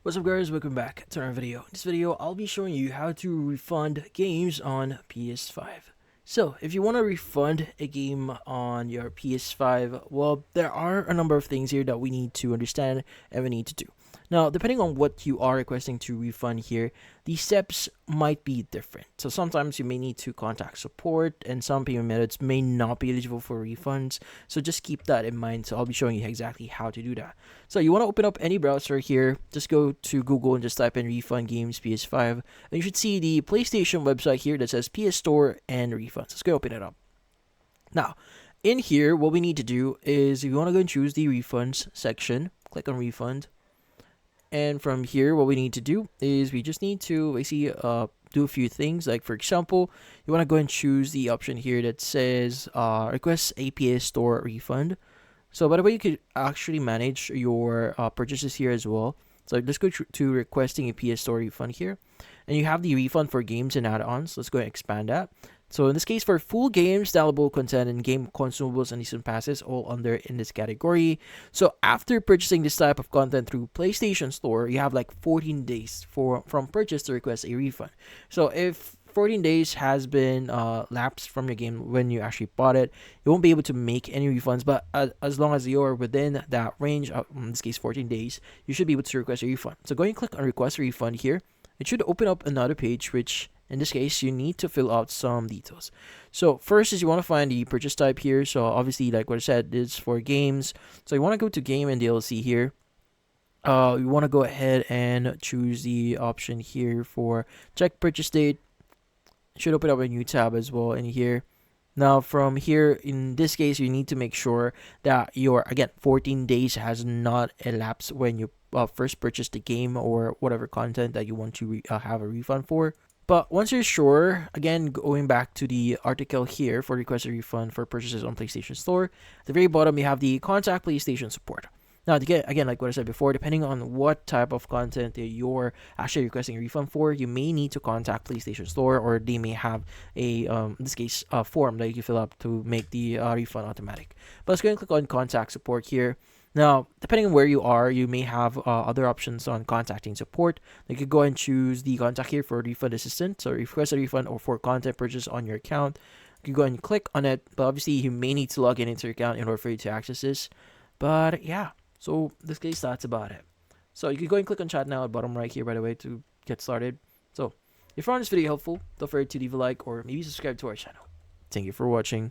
What's up guys, welcome back to another video. In this video, I'll be showing you how to refund games on PS5. So, if you want to refund a game on your PS5, well, there are a number of things here that we need to understand and we need to do. Now, depending on what you are requesting to refund here, the steps might be different. So sometimes you may need to contact support and some payment methods may not be eligible for refunds. So just keep that in mind. So I'll be showing you exactly how to do that. So you want to open up any browser here, just go to Google and just type in refund games PS5. And you should see the PlayStation website here that says PS Store and refunds. Let's go open it up. Now, in here, what we need to do is you want to go and choose the refunds section, click on refund. And from here, what we need to do is we just need to basically do a few things. Like, for example, you want to go and choose the option here that says request APA store refund. So by the way, you could actually manage your purchases here as well. So let's go to requesting a PS Store refund here. And you have the refund for games and add-ons. Let's go and expand that. So in this case, for full games, downloadable content, and game consumables and season passes, all under in this category. So after purchasing this type of content through PlayStation Store, you have like 14 days from purchase to request a refund. So if 14 days has been lapsed from your game when you actually bought it, you won't be able to make any refunds. But as long as you're within that range, in this case 14 days, you should be able to request a refund. So go and click on request a refund here. It should open up another page, which in this case, you need to fill out some details. So first is you want to find the purchase type here. So obviously, like what I said, it's for games. So you want to go to game and DLC here. You want to go ahead and choose the option here for check purchase date. It should open up a new tab as well in here. Now from here, in this case, you need to make sure that your, again, 14 days has not elapsed when you first purchased the game or whatever content that you want to have a refund for. But once you're sure, again, going back to the article here for request a refund for purchases on PlayStation Store, at the very bottom you have the contact PlayStation support. Now, again, like what I said before, depending on what type of content that you're actually requesting a refund for, you may need to contact PlayStation Store, or they may have a, in this case, a form that you can fill up to make the refund automatic. But let's go and click on contact support here. Now, depending on where you are, you may have other options on contacting support. You could go and choose the contact here for refund assistant, so request a refund or for content purchase on your account. You can go and click on it, but obviously you may need to log in into your account in order for you to access this. But yeah, so in this case, that's about it. So you can go and click on chat now at bottom right here, by the way, to get started. So if you found this video helpful, don't forget to leave a like or maybe subscribe to our channel. Thank you for watching.